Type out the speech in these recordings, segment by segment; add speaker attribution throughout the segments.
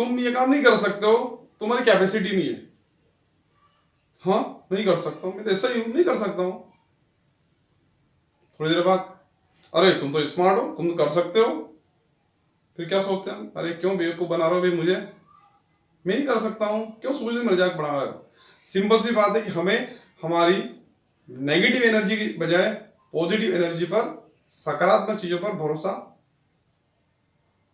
Speaker 1: तुम ये काम नहीं कर सकते हो, तुम्हारी कैपेसिटी नहीं है। हाँ नहीं कर सकता हूँ, मैं तो ऐसा ही हूँ, नहीं कर सकता हूँ। थोड़ी देर बाद अरे तुम तो स्मार्ट हो, तुम तो कर सकते हो। फिर क्या सोचते हैं, अरे क्यों बेवकूफ़ बना रहे हो भाई मुझे, मैं नहीं कर सकता हूँ, क्यों सूझने मजाक बना रहे हो। सिंपल सी बात है कि हमें हमारी नेगेटिव एनर्जी की बजाय पॉजिटिव एनर्जी पर, सकारात्मक चीजों पर भरोसा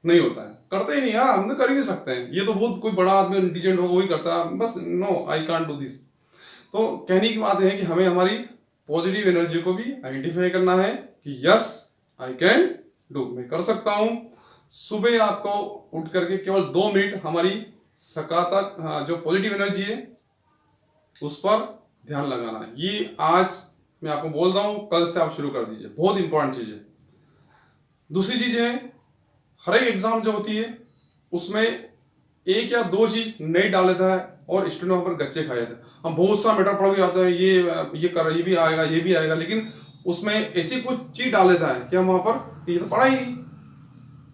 Speaker 1: नहीं होता है, करते ही नहीं। हाँ हम तो कर ही नहीं सकते हैं, ये तो बहुत कोई बड़ा आदमी इंटेलिजेंट होगा वही करता है, बस no I can't do this. तो कहने की बात है कि हमें हमारी पॉजिटिव एनर्जी को भी आइडेंटिफाई करना है कि यस आई कैन डू, मैं कर सकता हूं। सुबह आपको उठ करके केवल 2 मिनट हमारी सकारात्मक जो पॉजिटिव एनर्जी है उस पर ध्यान लगाना है। ये आज मैं आपको बोल रहा हूं, कल से आप शुरू कर दीजिए, बहुत इंपॉर्टेंट चीज है। दूसरी चीज है, हर एक एग्जाम जो होती है उसमें 1 या 2 चीज नहीं डाल देता है और स्टूडेंट वहां पर गच्चे खाए जाते हैं। हम बहुत सा मैटर पढ़ के जाते हैं, ये भी आएगा ये भी आएगा, लेकिन उसमें ऐसी कुछ चीज डाल देता है कि हम वहां पर ये तो पढ़ा ही नहीं।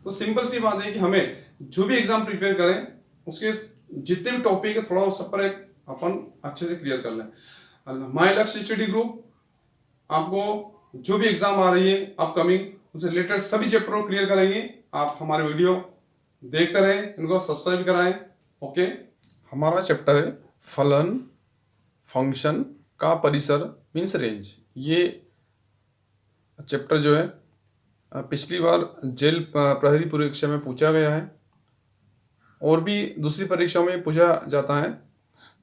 Speaker 1: तो सिंपल सी बात है कि हमें जो भी एग्जाम प्रिपेयर करें उसके जितने भी टॉपिक है थोड़ा उस पर एक अपन अच्छे से क्लियर कर लें। माई लक्ष्य स्टडी ग्रुप आपको जो भी एग्जाम आ रही है अपकमिंग, उनसे रिलेटेड सभी चैप्टर को क्लियर करेंगे। आप हमारे वीडियो देखते रहें, इनको सब्सक्राइब कराएं। ओके, हमारा चैप्टर है फलन फंक्शन का परिसर मीन्स रेंज। ये चैप्टर जो है पिछली बार जेल प्रहरी परीक्षा में पूछा गया है और भी दूसरी परीक्षाओं में पूछा जाता है।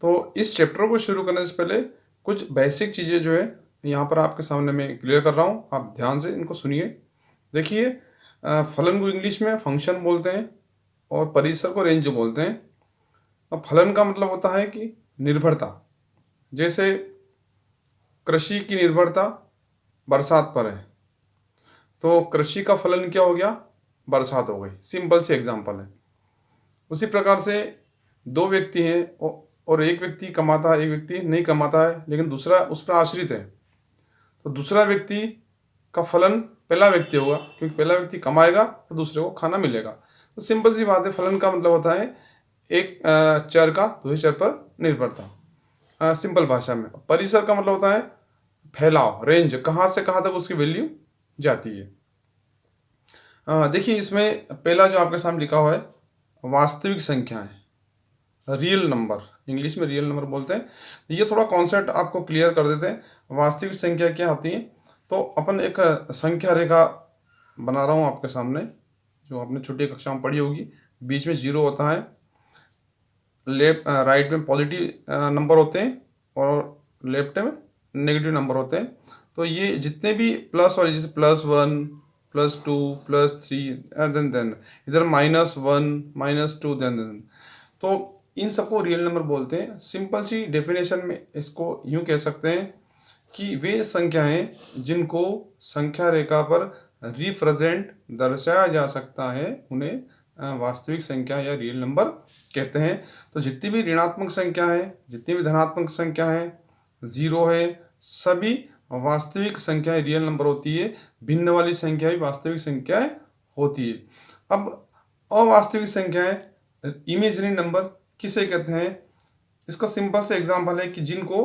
Speaker 1: तो इस चैप्टर को शुरू करने से पहले कुछ बेसिक चीज़ें जो है यहाँ पर आपके सामने मैं क्लियर कर रहा हूँ, आप ध्यान से इनको सुनिए। देखिए, फलन को इंग्लिश में फंक्शन बोलते हैं और परिसर को रेंज बोलते हैं। अब फलन का मतलब होता है कि निर्भरता, जैसे कृषि की निर्भरता बरसात पर है, तो कृषि का फलन क्या हो गया, बरसात हो गई। सिंपल सी एग्जांपल है। उसी प्रकार से 2 व्यक्ति हैं और एक व्यक्ति कमाता है एक व्यक्ति नहीं कमाता है, लेकिन दूसरा उस पर आश्रित है, तो दूसरा व्यक्ति का फलन पहला व्यक्ति होगा, क्योंकि पहला व्यक्ति कमाएगा तो दूसरे को खाना मिलेगा। तो सिंपल सी बात है, फलन का मतलब होता है एक चर का दूसरे चर पर निर्भरता, सिंपल भाषा में। परिसर का मतलब होता है फैलाव, रेंज, कहाँ से कहाँ तक उसकी वैल्यू जाती है। देखिए, इसमें पहला जो आपके सामने लिखा हुआ है वास्तविक संख्याएं, रियल नंबर, इंग्लिश में रियल नंबर बोलते हैं। ये थोड़ा कॉन्सेप्ट आपको क्लियर कर देते हैं। वास्तविक संख्या क्या होती है, तो अपन एक संख्या रेखा बना रहा हूँ आपके सामने, जो आपने छोटी कक्षा में पढ़ी होगी। बीच में 0 होता है, लेफ्ट राइट में पॉजिटिव नंबर होते हैं और लेफ्ट में नेगेटिव नंबर होते हैं। तो ये जितने भी प्लस वाले, जैसे +1 +2 +3 देन इधर -1 -2 देन, तो इन सबको रियल नंबर बोलते हैं। सिंपल सी डेफिनेशन में इसको यूँ कह सकते हैं कि वे संख्याएं जिनको संख्या रेखा पर रिप्रेजेंट दर्शाया जा सकता है उन्हें वास्तविक संख्या या रियल नंबर कहते हैं। तो जितनी भी ऋणात्मक संख्या है, जितनी भी धनात्मक संख्या है, 0 है, सभी वास्तविक संख्याएं रियल नंबर होती है। भिन्न वाली संख्या भी वास्तविक संख्याएं होती है। अब अवास्तविक संख्याएं, इमेजिनरी नंबर किसे कहते हैं, इसका सिंपल से एग्जांपल है कि जिनको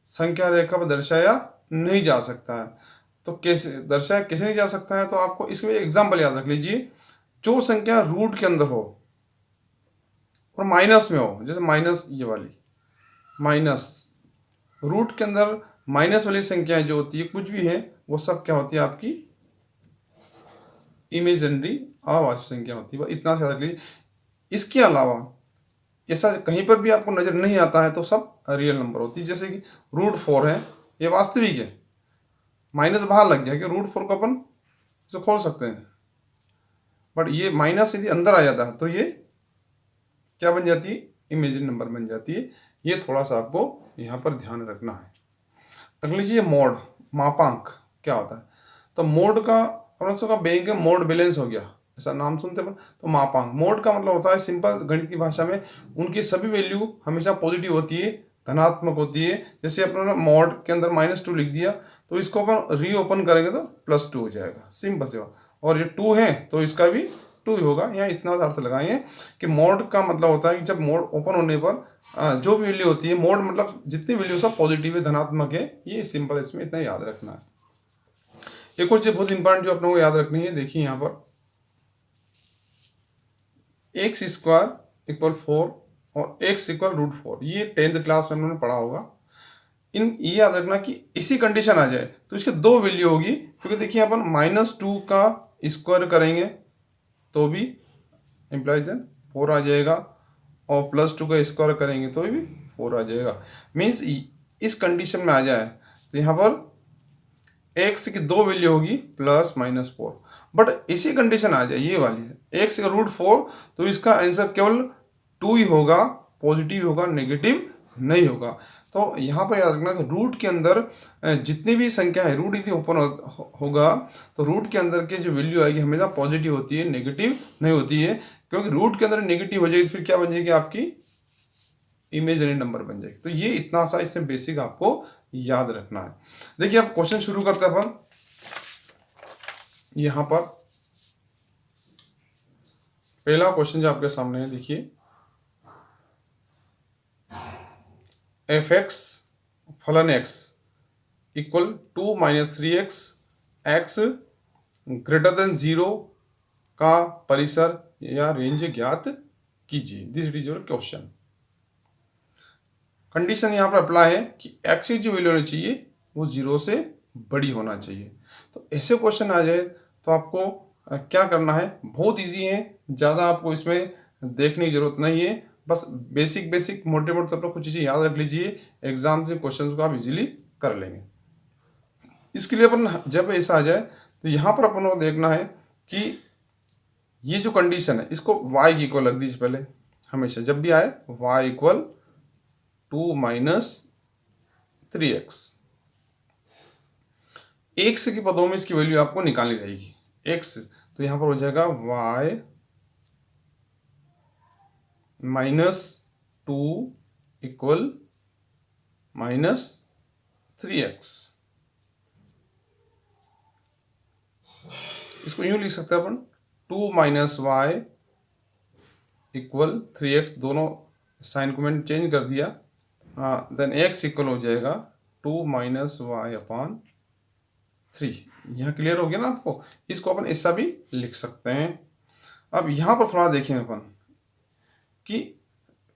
Speaker 1: संख्या रेखा पर दर्शाया नहीं जा सकता है। तो कैसे दर्शाया, कैसे नहीं जा सकता है, तो आपको इसमें एग्जांपल याद रख लीजिए। जो संख्या रूट के अंदर हो और माइनस में हो, जैसे माइनस, ये वाली माइनस, रूट के अंदर माइनस वाली संख्याएं जो होती है कुछ भी है, वो सब क्या होती है, आपकी इमेजिनरी अवास्तविक संख्या होती है। इतना से याद रख लीजिए। इसके अलावा ऐसा कहीं पर भी आपको नजर नहीं आता है तो सब रियल नंबर होती है। जैसे कि √4 है, ये वास्तविक है, माइनस बाहर लग गया कि √4 को अपन इसे खोल सकते हैं, बट ये माइनस यदि अंदर आ जाता है तो ये क्या बन जाती है, इमेजिनरी नंबर बन जाती है। ये थोड़ा सा आपको यहाँ पर ध्यान रखना है। रख लीजिए मोड, मापांक क्या होता है, तो मोड का अपना बैंक में मोड बैलेंस हो गया, ऐसा नाम सुनते हैं। तो मापांक, मोड का मतलब होता है सिंपल गणित की भाषा में उनकी सभी वैल्यू हमेशा पॉजिटिव होती है, धनात्मक होती है। जैसे अपने मोड के अंदर -2 लिख दिया, तो इसको अपन रीओपन करेंगे तो +2 हो जाएगा, सिंपल से बात। और ये 2 है तो इसका भी 2 ही होगा। यहाँ इतना अर्थ लगाएंगे कि मोड का मतलब होता है कि जब मोड ओपन होने पर जो भी वैल्यू होती है, मोड मतलब जितनी वैल्यू सब पॉजिटिव है, धनात्मक है, ये सिंपल, इसमें इतना याद रखना है। एक और चीज बहुत इंपॉर्टेंट जो अपने को याद रखनी है, देखिए यहाँ पर एक्स स्क्वायर इक्वल 4 और एक्स इक्वल √4, ये 10th क्लास में हमने पढ़ा होगा। ये याद रखना कि इसी कंडीशन आ जाए तो इसके दो वैल्यू होगी, क्योंकि देखिए अपन -2 का स्क्वायर करेंगे तो भी इम्प्लाइज देन 4 आ जाएगा, और +2 का स्क्वायर करेंगे तो भी 4 आ जाएगा। मीन्स इस कंडीशन में आ जाए तो यहाँ पर एक्स की दो वैल्यू होगी +-4, बट इसी कंडीशन आ जाए ये वाली एक्स का √4, तो इसका आंसर केवल 2 ही होगा, पॉजिटिव होगा, नेगेटिव नहीं होगा। तो यहाँ पर याद रखना कि रूट के अंदर जितनी भी संख्या है, रूट यदि ओपन होगा तो रूट के अंदर के जो वैल्यू आएगी हमेशा पॉजिटिव होती है, नेगेटिव नहीं होती है, क्योंकि रूट के अंदर नेगेटिव हो जाएगी फिर क्या बन जाएगी, आपकी इमेजिनरी नंबर बन जाएगी। तो ये इतना सा इससे बेसिक आपको याद रखना है। देखिए अब क्वेश्चन शुरू करते हैं अपन। यहां पर पहला क्वेश्चन जो आपके सामने है, देखिए f(x) फलन x equal 2 - 3x x greater than 0 का परिसर या रेंज ज्ञात कीजिए। This is your question. Condition यहाँ पर अप्लाई है कि x की जो वैल्यू होनी चाहिए वो 0 से बड़ी होना चाहिए। तो ऐसे क्वेश्चन आ जाए तो आपको क्या करना है, बहुत इजी है, ज़्यादा आपको इसमें देखने की जरूरत नहीं है, बस बेसिक मोटे मोटे तो कुछ चीज़ें याद रख लीजिए, एग्जाम से क्वेश्चन को आप इजीली कर लेंगे। इसके लिए अपन जब ऐसा आ जाए तो यहाँ पर अपन को देखना है कि ये जो कंडीशन है इसको y की इक्वल रख दीजिए पहले, हमेशा जब भी आए y इक्वल 2 - 3x। x की पदों में इसकी वैल्यू आपको निकालनी रहेगी, x तो यहाँ पर हो जाएगा y -2 इक्वल -3x। इसको यूं लिख सकते हैं अपन 2 - y इक्वल 3x, दोनों साइन को मैंने चेंज कर दिया, देन x इक्वल हो जाएगा 2 - y/3। यहाँ क्लियर हो गया ना आपको। इसको अपन ऐसा भी लिख सकते हैं। अब यहाँ पर थोड़ा देखें अपन कि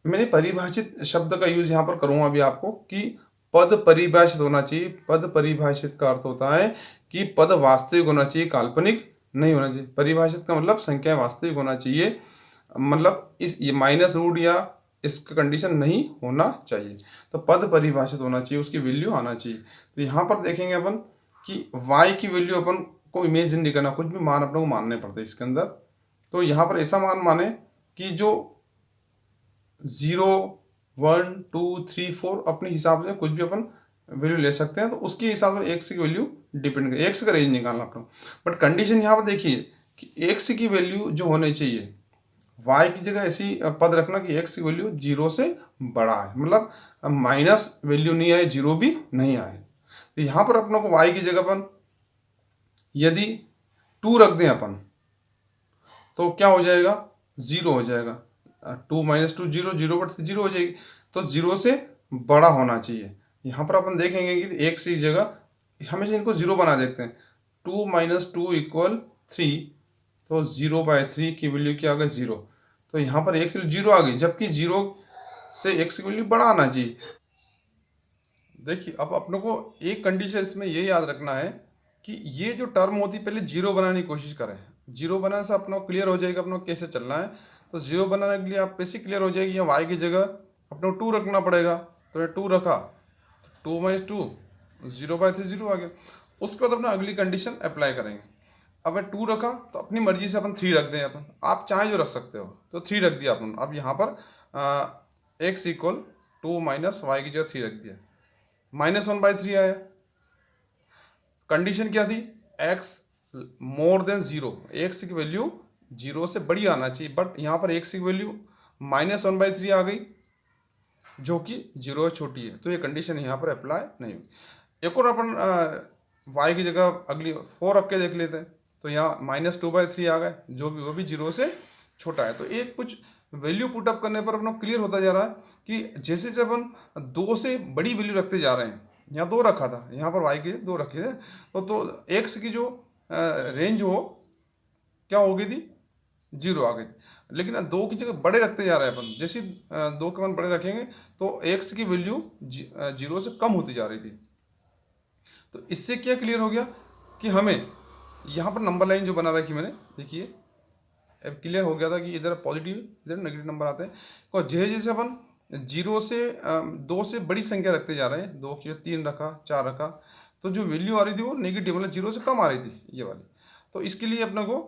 Speaker 1: मैंने परिभाषित शब्द का यूज यहाँ पर करूँगा अभी आपको, कि पद परिभाषित होना चाहिए। पद परिभाषित का अर्थ होता है कि पद वास्तविक होना चाहिए, काल्पनिक नहीं होना चाहिए। परिभाषित का मतलब संख्या वास्तविक होना चाहिए, मतलब इस ये माइनस रूट या इसका कंडीशन नहीं होना चाहिए। तो पद परिभाषित होना चाहिए, उसकी वैल्यू आना चाहिए। तो यहाँ पर देखेंगे अपन कि y की वैल्यू अपन को इमेजिन नहीं करना, कुछ भी मान अपने को मानने पड़ते हैं इसके अंदर। तो यहाँ पर ऐसा मान माने कि जो 0, 1, 2, 3, 4 अपने हिसाब से कुछ भी अपन वैल्यू ले सकते हैं, तो उसके हिसाब से एक्स की वैल्यू डिपेंड करे, एक्स का रेंज निकालना अपना। बट कंडीशन यहाँ पर देखिए कि एक्स की वैल्यू जो होनी चाहिए, y की जगह ऐसी पद रखना कि x की वैल्यू 0 से बड़ा है, मतलब माइनस वैल्यू नहीं आए, 0 भी नहीं आए। तो यहाँ पर अपनों को y की जगह अपन यदि 2 रख दें अपन तो क्या हो जाएगा, 0 हो जाएगा। 2 - 2 0, 0 बट 0 हो जाएगी। तो 0 से बड़ा होना चाहिए। यहाँ पर अपन देखेंगे कि x की जगह हमेशा इनको 0 बना देते हैं। 2 - 2 इक्वल 3, तो 0/3 की वैल्यू क्या आ गई, 0। तो यहाँ पर x की वैल्यू 0 आ गई, जबकि 0 से x की वैल्यू बड़ा आना चाहिए। देखिए अब अपनों को एक कंडीशन इसमें ये याद रखना है कि ये जो टर्म होती है पहले 0 बनाने की कोशिश करें। 0 बनाने से अपनों क्लियर हो जाएगा अपनों कैसे चलना है। तो 0 बनाने के लिए आप बेसिक क्लियर हो जाएगी, यहाँ y की जगह अपनों 2 रखना पड़ेगा। तो ये 2 रखा, 2 - 2 0/3 0 आ गया। उसके बाद अपना अगली कंडीशन अप्लाई करेंगे। अब मैं 2 रखा तो अपनी मर्जी से अपन 3 रख दें, अपन आप चाहे जो रख सकते हो, तो 3 रख दिया अपन। अब यहाँ पर x इक्वल 2 - y की जगह 3 रख दिया, -1/3 आया। कंडीशन क्या थी, x मोर देन 0, x की वैल्यू 0 से बड़ी आना चाहिए, बट यहाँ पर x की वैल्यू -1/3 आ गई जो कि 0 छोटी है। तो ये कंडीशन यहाँ पर अप्लाई नहीं हुई। एक और अपन y की जगह अगली 4 रख के देख लेते हैं। तो तो यहाँ -2/3 आ गए, जो भी वो भी 0 से छोटा है। तो एक कुछ वैल्यू पुटअप करने पर अपना क्लियर होता जा रहा है कि जैसे जब हम 2 से बड़ी वैल्यू रखते जा रहे हैं, यहाँ 2 रखा था, यहाँ पर y के 2 रखे थे, तो x की जो रेंज हो क्या हो गई थी, 0 आ गई थी। लेकिन 2 की जगह बड़े रखते जा रहे हैं अपन, जैसे 2 के मान बड़े रखेंगे तो x की वैल्यू 0 से कम होती जा रही थी। तो इससे क्या क्लियर हो गया कि हमें यहाँ पर नंबर लाइन जो बना रखी मैंने, देखिए अब क्लियर हो गया था कि इधर पॉजिटिव इधर नेगेटिव नंबर आते हैं। और जैसे जैसे अपन 0 से 2 से बड़ी संख्या रखते जा रहे हैं, 2 की 3 रखा 4 रखा, तो जो वैल्यू आ रही थी वो नेगेटिव मतलब 0 से कम आ रही थी ये वाली। तो इसके लिए अपने को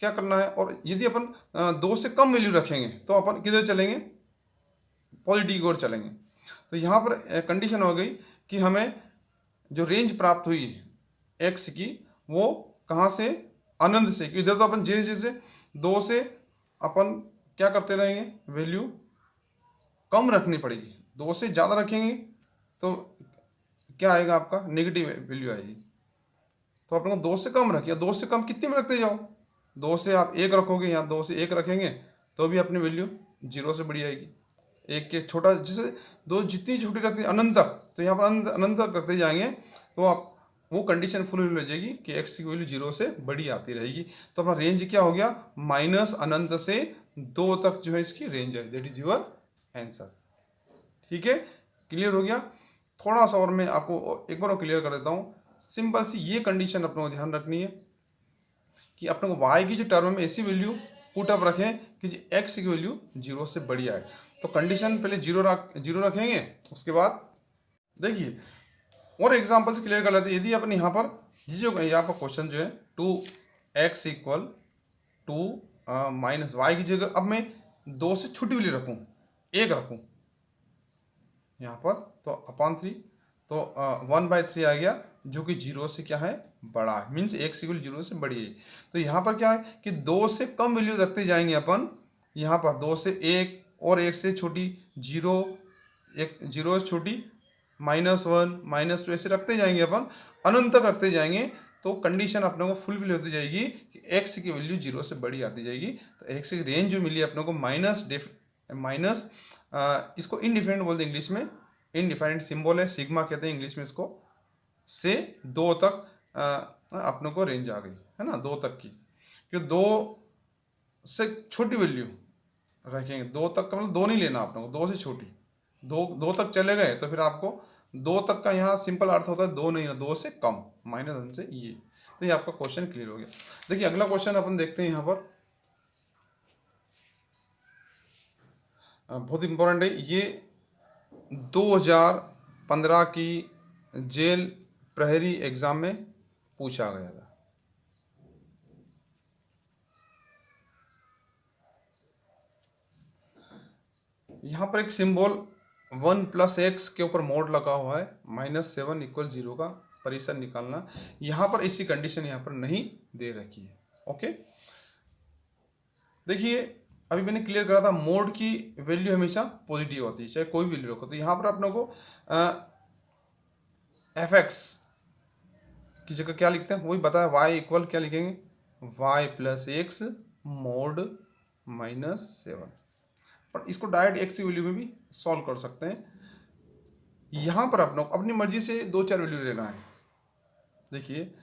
Speaker 1: क्या करना है, और यदि अपन 2 से कम वैल्यू रखेंगे तो अपन किधर चलेंगे, पॉजिटिव की ओर चलेंगे। तो यहाँ पर कंडीशन हो गई कि हमें जो रेंज प्राप्त हुई एक्स की वो कहाँ से, अनंत से। इधर तो अपन जैसे जैसे 2 से अपन क्या करते रहेंगे, वैल्यू कम रखनी पड़ेगी। 2 से ज़्यादा रखेंगे तो क्या आएगा, आपका नेगेटिव वैल्यू आएगी। तो अपन को 2 से कम रखिए, 2 से कम कितने में रखते जाओ, 2 से आप 1 रखोगे, यहाँ 2 से 1 रखेंगे तो भी अपनी वैल्यू 0 से बड़ी आएगी। 1 के छोटा, जैसे 2 जितनी छोटी रखते हैं अनंत तक, तो यहाँ पर अनंत तक करते जाएंगे तो आप वो कंडीशन फुल हो जाएगी कि x की वैल्यू 0 से बड़ी आती रहेगी। तो अपना रेंज क्या हो गया, -अनंत से 2 तक जो है इसकी रेंज है। That is your answer. ठीक है, क्लियर हो गया। थोड़ा सा और मैं आपको एक बार और क्लियर कर देता हूँ। सिंपल सी ये कंडीशन अपने को ध्यान रखनी है कि अपने को y की जो टर्म में ऐसी वैल्यू पुट अप रखें कि x की वैल्यू 0 से बड़ी आए। तो कंडीशन पहले 0 रखेंगे, उसके बाद देखिए और एग्जांपल्स क्लियर कर लेते हैं। यदि अपन यहाँ पर ये जो यहाँ पर क्वेश्चन जो है 2x = 2 - y की जगह अब मैं 2 से छोटी वैल्यू रखूँ, 1 रखूँ यहाँ पर, तो अपॉन 3, तो 1/3 आ गया, जो कि 0 से क्या है, बड़ा है। मीन्स x की वैल्यू 0 से बड़ी है। तो यहाँ पर क्या है कि 2 से कम वैल्यू रखते जाएंगे अपन, यहाँ पर 2 से 1 और 1 से छोटी 0, 0 से छोटी -1 -2 ऐसे रखते जाएंगे अपन, अनंत तक रखते जाएंगे। तो कंडीशन अपने को फुलफिल होती जाएगी कि x की वैल्यू 0 से बड़ी आती जाएगी। तो x की रेंज जो मिली अपने को माइनस इसको इनडिफिनिट बोलते हैं इंग्लिश में, इनडिफाइनेट सिंबल है, सिग्मा कहते हैं इंग्लिश में इसको, से 2 तक अपने को रेंज आ गई है ना, 2 तक की। क्योंकि 2 से छोटी वैल्यू रखेंगे, 2 तक का मतलब 2 नहीं लेना अपने को, 2 से छोटी, 2 तक चले गए तो फिर आपको 2 तक का यहाँ सिंपल अर्थ होता है 2 नहीं ना, 2 से कम, -1 से ये। तो ये आपका क्वेश्चन क्लियर हो गया। देखिए अगला क्वेश्चन अपन देखते हैं यहाँ पर, बहुत इंपॉर्टेंट है ये। 2015 की जेल प्रहरी एग्जाम में पूछा गया था। यहाँ पर एक सिंबल 1 + x के ऊपर मोड लगा हुआ है, -7 = 0 का परिसर निकालना। यहाँ पर ऐसी कंडीशन यहाँ पर नहीं दे रखी है। ओके, देखिए अभी मैंने क्लियर करा था मोड की वैल्यू हमेशा पॉजिटिव होती है, चाहे कोई वैल्यू रखो। तो यहाँ पर अपने को fx की जगह क्या लिखते हैं, वही बताया, y = क्या लिखेंगे, y + x mod -7। पर इसको डायरेक्ट x की वैल्यू में भी सॉल्व कर सकते हैं। यहाँ पर अपने अपनी मर्जी से 2-4 वैल्यू लेना है। देखिए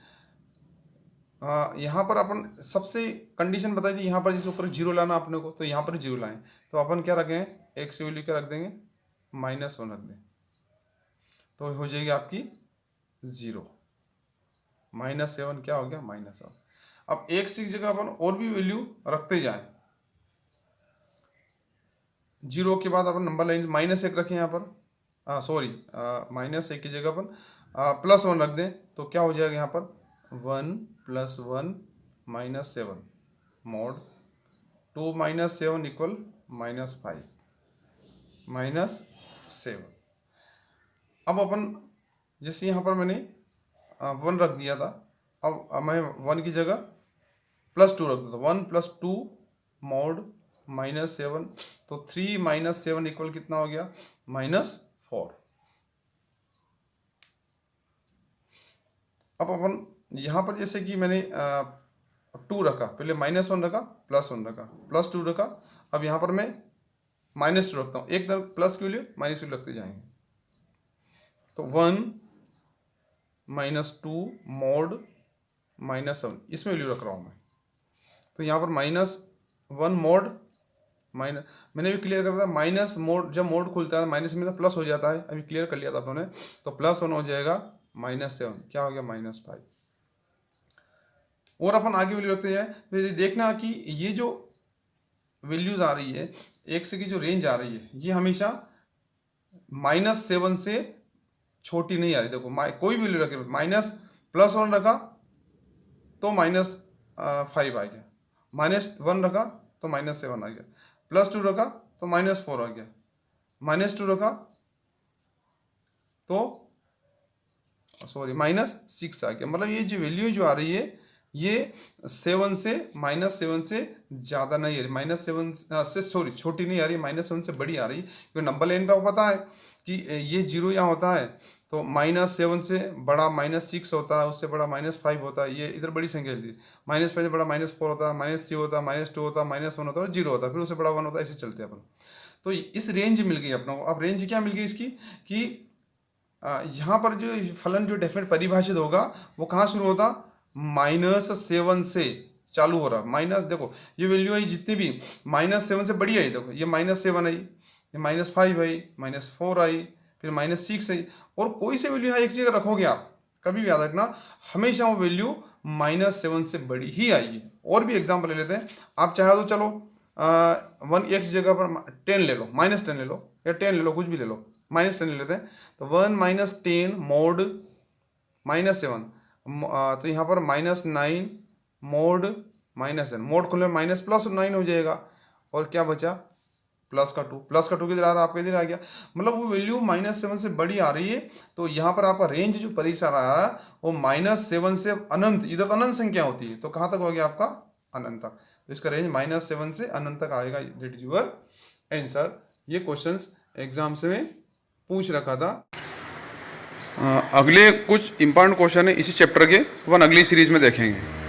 Speaker 1: यहाँ पर अपन सबसे कंडीशन बताई थी, यहाँ पर जिस ऊपर 0 लाना अपने को, तो यहाँ पर 0 लाएं। तो अपन क्या रखें, x की वैल्यू क्या रख देंगे, -1 रख दें, तो हो जाएगी आपकी 0। -7 क्या हो गया, -1। अब x की जगह अपन और भी वैल्यू रखते जाएं, 0 के बाद अपन नंबर लाइन -1 रखें यहाँ पर, सॉरी -1 की जगह अपन +1 रख दें, तो क्या हो जाएगा यहाँ पर 1 + 1 -7 mod 2 - 7 = -5 -7। अब अपन जैसे यहाँ पर मैंने 1 रख दिया था, अब मैं 1 की जगह +2 रख देता, 1 + 2 mod -7, तो 3 - 7 = कितना हो गया, -4। अब अपन यहाँ पर जैसे कि मैंने 2 रखा, पहले -1 रखा, +1 रखा, +2 रखा, अब यहाँ पर मैं -2 रखता हूँ, एक तरफ प्लस की वैल्यू माइनस की रखते जाएंगे, तो 1 -2 mod -7 इसमें वैल्यू रख रहा हूँ मैं। तो यहाँ पर -1 mod माइनस, मैंने भी क्लियर कर दिया, माइनस मोड, जब मोड खुलता है माइनस में तो प्लस हो जाता है, अभी क्लियर कर लिया था आप लोगों ने। तो +1 हो जाएगा -7, क्या हो गया -5। और अपन आगे वैल्यू रखते जाए, तो ये देखना कि ये जो वैल्यूज आ रही है, एक से की जो रेंज आ रही है, ये हमेशा -7 से छोटी नहीं आ रही। देखो कोई भी वैल्यू रखे, +1 रखा तो -5 आ गया, -1 रखा तो -7 आ गया, +2 रखा तो -4 आ गया, -2 रखा तो सॉरी -6 आ गया। मतलब ये जो वैल्यू जो आ रही है ये 7 से -7 से ज़्यादा नहीं आ रही, -7 से सॉरी छोटी नहीं आ रही, -7 से बड़ी आ रही। क्योंकि नंबर लाइन पे आपको पता है कि ये 0 यहाँ होता है, तो -7 से बड़ा -6 होता है, उससे बड़ा -5 होता है, ये इधर बड़ी संख्या चलती है। -5 से बड़ा -4 होता है, -3 होता है, -2 होता है, -1 होता है और 0 होता है, फिर उससे बड़ा 1 होता है, ऐसे चलते हैं अपन। तो इस रेंज मिल गई अपनों को। अब रेंज क्या मिल गई इसकी कि यहाँ पर जो फलन जो डेफिनेट परिभाषित होगा वो कहाँ शुरू होता, -7 से चालू हो रहा। माइनस देखो ये वैल्यू आई जितनी भी -7 से बड़ी आई, देखो ये -7 आई, ये -5 आई, -4 आई, फिर -6 आई, और कोई से वैल्यू यहाँ एक जगह रखोगे आप, कभी भी याद रखना हमेशा वो वैल्यू -7 से बड़ी ही आएगी। और भी एग्जाम्पल ले लेते हैं, आप चाहे तो चलो 1 जगह पर 10 ले लो, -10 ले लो या 10 ले लो, कुछ भी ले लो, -10 ले लेते हैं। तो 1 - 10 mod -7, तो यहाँ पर -9 mod -7, मोड खुलने में +9 हो जाएगा, और क्या बचा +2 किधर आ रहा है आपका, इधर आ गया। मतलब वो वैल्यू -7 से बड़ी आ रही है, तो यहाँ पर आपका रेंज जो परिसर आ रहा है वो -7 से अनंत, इधर तो अनंत संख्या होती है, तो कहाँ तक हो गया आपका, अनंत तक। तो इसका रेंज -7 से अनंत तक आएगा। That is your answer. ये क्वेश्चन एग्जाम से में पूछ रखा था। अगले कुछ इंपॉर्टेंट क्वेश्चन है इसी चैप्टर के, वन अगली सीरीज में देखेंगे।